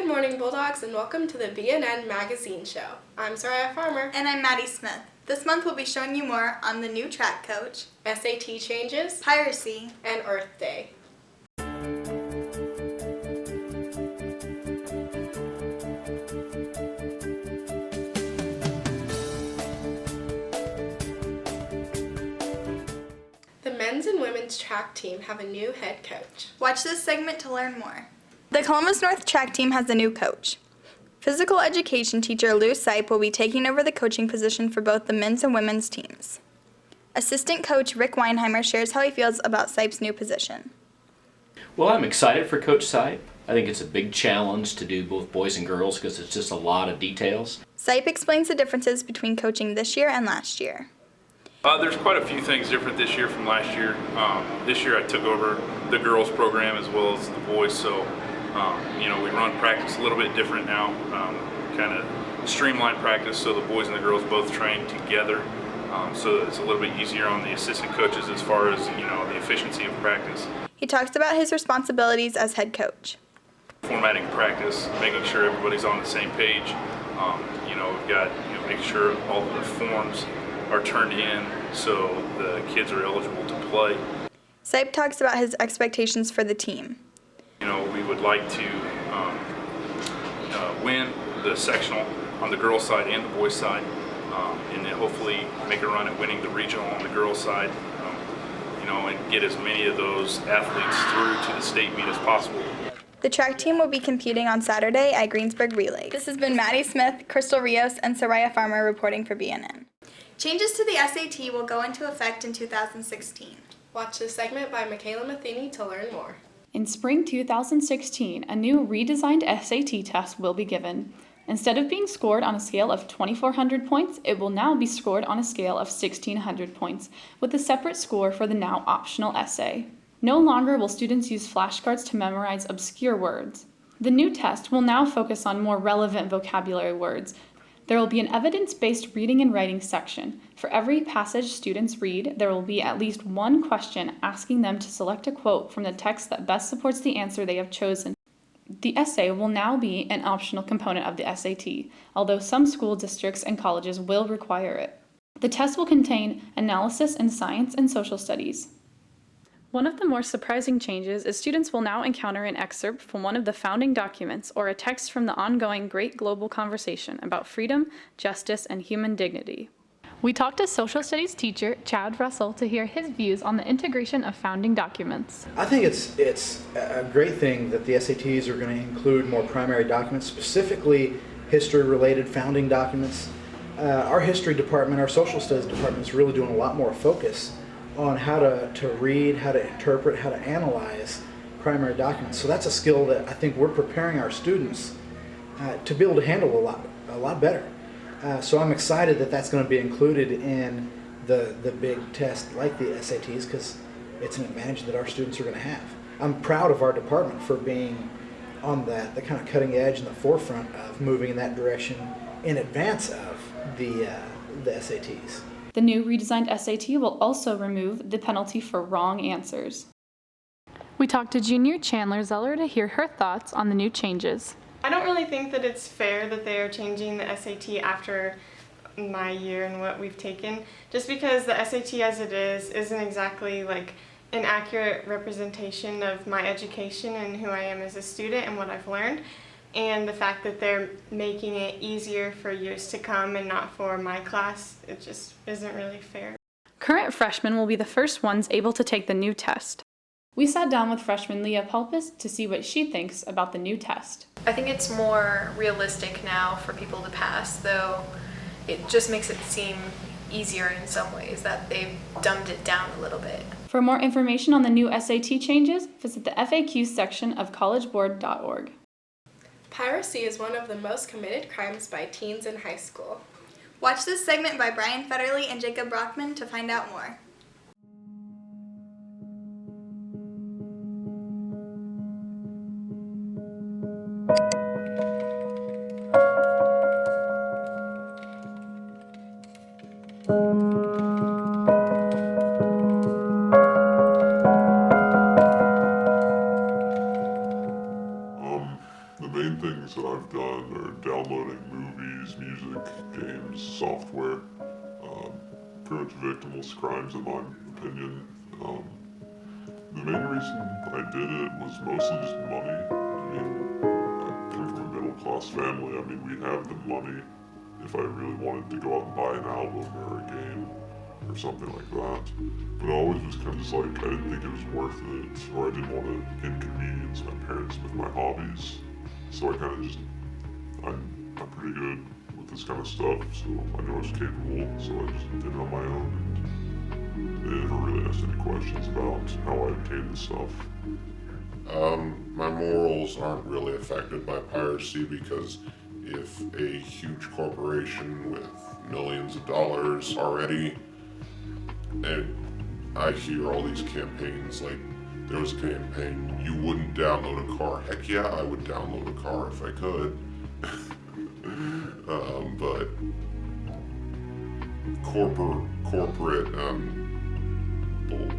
Good morning, Bulldogs, and welcome to the BNN Magazine Show. I'm Soraya Farmer. And I'm Maddie Smith. This month we'll be showing you more on the new track coach, SAT changes, Piracy, and Earth Day. The men's and women's track team have a new head coach. Watch this segment to learn more. The Columbus North track team has a new coach. Physical education teacher Lou Sipe will be taking over the coaching position for both the men's and women's teams. Assistant coach Rick Weinheimer shares how he feels about Sipe's new position. Well, I'm excited for Coach Sipe. I think it's a big challenge to do both boys and girls because it's just a lot of details. Sipe explains the differences between coaching this year and last year. There's quite a few things different this year from last year. This year I took over the girls program as well as the boys, so we run practice a little bit different now, kind of streamlined practice so the boys and the girls both train together, so it's a little bit easier on the assistant coaches as far as the efficiency of practice. He talks about his responsibilities as head coach. Formatting practice, making sure everybody's on the same page. We've got making sure all of the forms are turned in so the kids are eligible to play. Sipe talks about his expectations for the team. We would like to win the sectional on the girls' side and the boys' side, and then hopefully make a run at winning the regional on the girls' side, and get as many of those athletes through to the state meet as possible. The track team will be competing on Saturday at Greensburg Relay. This has been Maddie Smith, Crystal Rios, and Soraya Farmer reporting for BNN. Changes to the SAT will go into effect in 2016. Watch this segment by Michaela Matheny to learn more. In spring 2016, a new redesigned SAT test will be given. Instead of being scored on a scale of 2,400 points, it will now be scored on a scale of 1,600 points, with a separate score for the now optional essay. No longer will students use flashcards to memorize obscure words. The new test will now focus on more relevant vocabulary words. There will be an evidence-based reading and writing section. For every passage students read, there will be at least one question asking them to select a quote from the text that best supports the answer they have chosen. The essay will now be an optional component of the SAT, although some school districts and colleges will require it. The test will contain analysis in science and social studies. One of the more surprising changes is students will now encounter an excerpt from one of the founding documents or a text from the ongoing great global conversation about freedom, justice, and human dignity. We talked to social studies teacher Chad Russell to hear his views on the integration of founding documents. I think it's a great thing that the SATs are going to include more primary documents, specifically history-related founding documents. Our history department, our social studies department is really doing a lot more focus on how to read, how to interpret, how to analyze primary documents. So that's a skill that I think we're preparing our students to be able to handle a lot better. So I'm excited that that's going to be included in the big test like the SATs, because it's an advantage that our students are going to have. I'm proud of our department for being on the kind of cutting edge and the forefront of moving in that direction in advance of the SATs. The new redesigned SAT will also remove the penalty for wrong answers. We talked to junior Chandler Zeller to hear her thoughts on the new changes. I don't really think that it's fair that they are changing the SAT after my year and what we've taken, just because the SAT as it is isn't exactly like an accurate representation of my education and who I am as a student and what I've learned. And the fact that they're making it easier for years to come and not for my class, it just isn't really fair. Current freshmen will be the first ones able to take the new test. We sat down with freshman Leah Pelpis to see what she thinks about the new test. I think it's more realistic now for people to pass, though it just makes it seem easier in some ways that they've dumbed it down a little bit. For more information on the new SAT changes, visit the FAQ section of collegeboard.org. Piracy is one of the most committed crimes by teens in high school. Watch this segment by Brian Federley and Jacob Brockman to find out more. The main things that I've done are downloading movies, music, games, software, pretty much victimless crimes in my opinion. The main reason I did it was mostly just money. I mean, I come from a middle class family. I mean, we have the money if I really wanted to go out and buy an album or a game or something like that. But I always was kind of just like, I didn't think it was worth it, or I didn't want to inconvenience my parents with my hobbies. So I kind of just, I'm pretty good with this kind of stuff, so I know I was capable, so I just did it on my own. And they never really asked any questions about how I obtained the stuff. My morals aren't really affected by piracy because if a huge corporation with millions of dollars already, and I hear all these campaigns, like there was a campaign, you wouldn't download a car. Heck yeah, I would download a car if I could. But corporate bull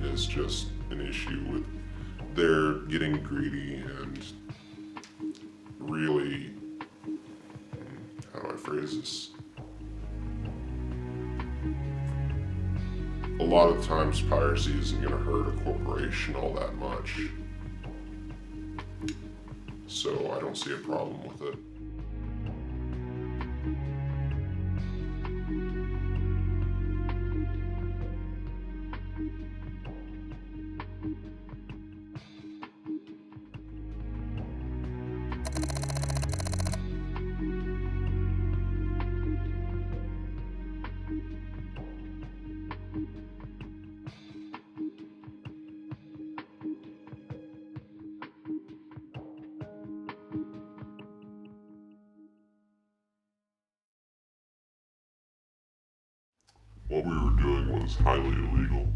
is just an issue with they're getting greedy and really, how do I phrase this? A lot of times piracy isn't going to hurt a corporation all that much. So I don't see a problem with it. What we were doing was highly illegal.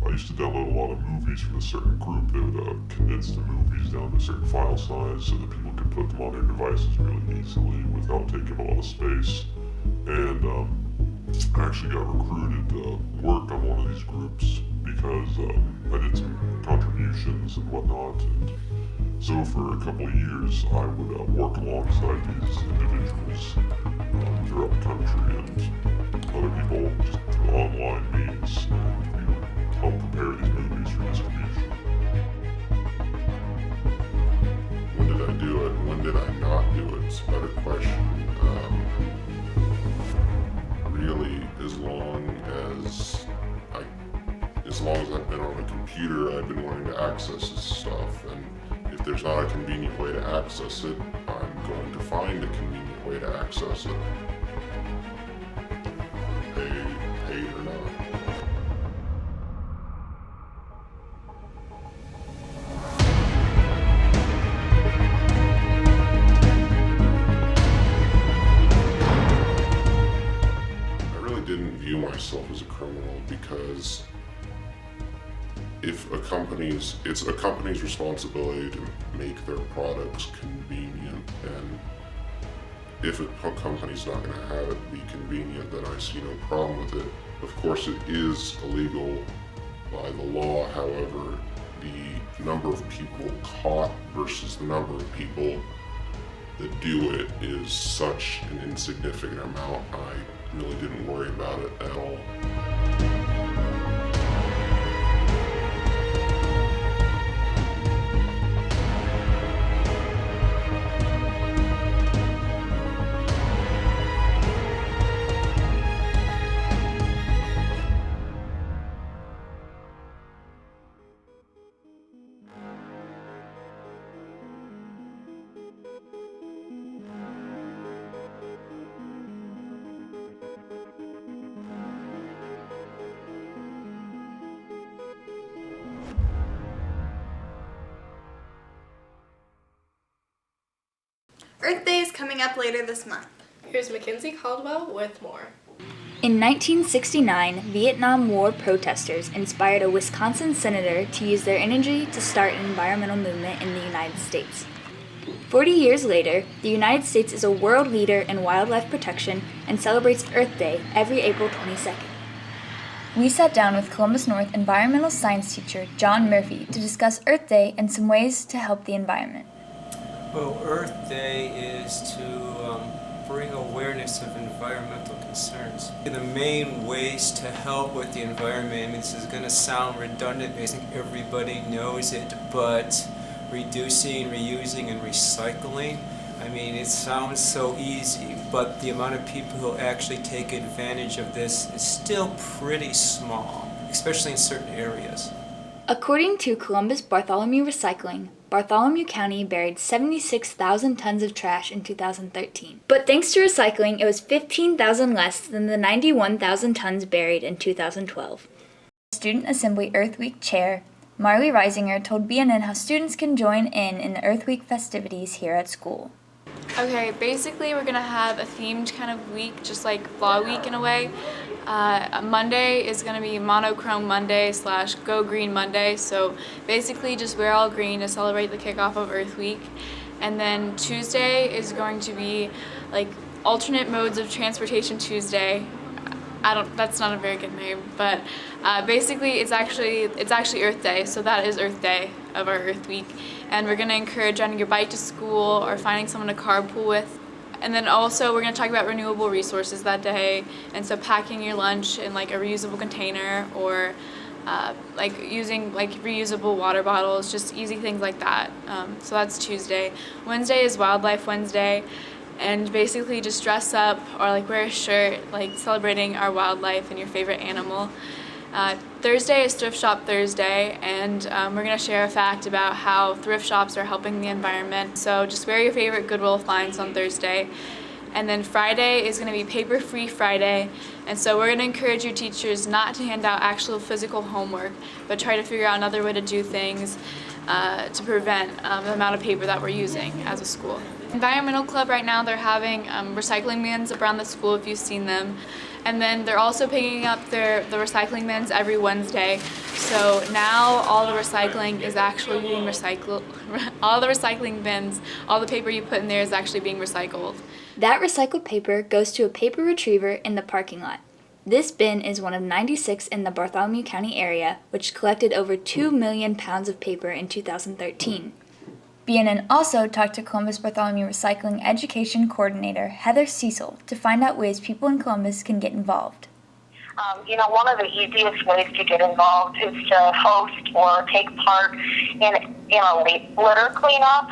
I used to download a lot of movies from a certain group. They would condense the movies down to a certain file size so that people could put them on their devices really easily without taking a lot of space. And I actually got recruited to work on one of these groups because I did some contributions and whatnot. And so for a couple of years, I would work alongside these individuals throughout the country and other people just through online means, and we would help prepare these movies for distribution. When did I do it? When did I not do it? It's a better question. Really, as long as I've been on a computer, I've been wanting to access this stuff, and if there's not a convenient way to access it, I'm going to find a convenient way to access it. Paid or not. I really didn't view myself as a criminal because it's a company's responsibility to make their products convenient, and if a company's not going to have it be convenient, then I see no problem with it. Of course, it is illegal by the law. However, the number of people caught versus the number of people that do it is such an insignificant amount. I really didn't worry about it at all. Earth Day is coming up later this month. Here's Mackenzie Caldwell with more. In 1969, Vietnam War protesters inspired a Wisconsin senator to use their energy to start an environmental movement in the United States. 40 years later, the United States is a world leader in wildlife protection and celebrates Earth Day every April 22nd. We sat down with Columbus North environmental science teacher John Murphy to discuss Earth Day and some ways to help the environment. Well, Earth Day is to bring awareness of environmental concerns. The main ways to help with the environment, I mean, this is going to sound redundant, I think everybody knows it, but reducing, reusing, and recycling, I mean, it sounds so easy, but the amount of people who actually take advantage of this is still pretty small, especially in certain areas. According to Columbus Bartholomew Recycling, Bartholomew County buried 76,000 tons of trash in 2013. But thanks to recycling, it was 15,000 less than the 91,000 tons buried in 2012. Student Assembly Earth Week Chair Marley Reisinger told BNN how students can join in the Earth Week festivities here at school. Okay, basically we're going to have a themed kind of week, just like Vlog Week in a way. Monday is going to be Monochrome Monday / Go Green Monday, so basically just wear all green to celebrate the kickoff of Earth Week. And then Tuesday is going to be like Alternate Modes of Transportation Tuesday. That's not a very good name, but basically it's actually Earth Day, so that is Earth Day of our Earth Week. And we're going to encourage riding your bike to school or finding someone to carpool with. And then also we're going to talk about renewable resources that day, and so packing your lunch in like a reusable container or like using like reusable water bottles, just easy things like that. So that's Tuesday. Wednesday is Wildlife Wednesday, and basically just dress up or like wear a shirt like celebrating our wildlife and your favorite animal. Thursday is Thrift Shop Thursday, and we're going to share a fact about how thrift shops are helping the environment. So just wear your favorite Goodwill finds on Thursday. And then Friday is going to be Paper Free Friday, and so we're going to encourage your teachers not to hand out actual physical homework, but try to figure out another way to do things to prevent the amount of paper that we're using as a school. Environmental Club right now, they're having recycling bins around the school if you've seen them. And then they're also picking up the recycling bins every Wednesday. So now all the recycling is actually being recycled. All the recycling bins, all the paper you put in there is actually being recycled. That recycled paper goes to a paper retriever in the parking lot. This bin is one of 96 in the Bartholomew County area, which collected over 2 million pounds of paper in 2013. BNN also talked to Columbus Bartholomew Recycling Education Coordinator Heather Cecil to find out ways people in Columbus can get involved. One of the easiest ways to get involved is to host or take part in a litter cleanup.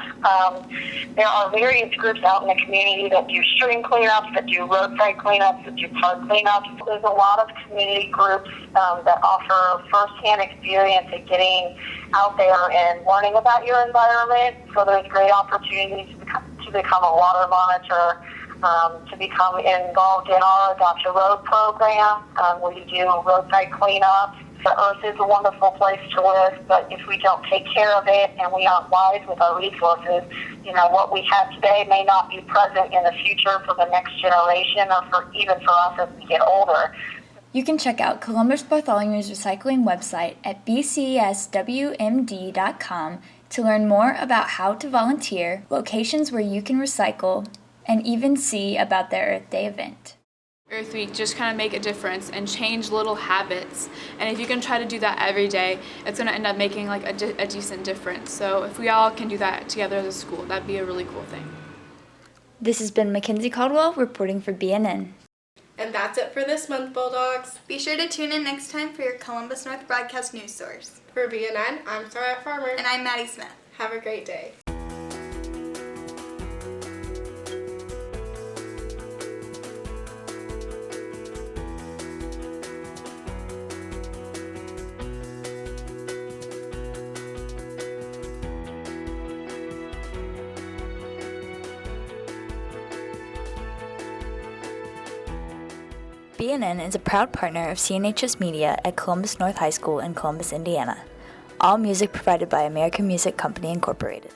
There are various groups out in the community that do stream cleanups, that do roadside cleanups, that do park cleanups. There's a lot of community groups that offer firsthand experience at getting out there and learning about your environment. So there's great opportunities to become a water monitor, to become involved in our Adopt a Road program, where you do roadside cleanup. The earth is a wonderful place to live, but if we don't take care of it and we aren't wise with our resources, what we have today may not be present in the future for the next generation or even for us as we get older. You can check out Columbus Bartholomew's recycling website at bcswmd.com to learn more about how to volunteer, locations where you can recycle, and even see about their Earth Day event. Earth Week, just kind of make a difference and change little habits. And if you can try to do that every day, it's going to end up making like a decent difference. So if we all can do that together as a school, that'd be a really cool thing. This has been Mackenzie Caldwell reporting for BNN. And that's it for this month, Bulldogs. Be sure to tune in next time for your Columbus North broadcast news source. For BNN, I'm Sarah Farmer. And I'm Maddie Smith. Have a great day. BNN is a proud partner of CNHS Media at Columbus North High School in Columbus, Indiana. All music provided by American Music Company, Incorporated.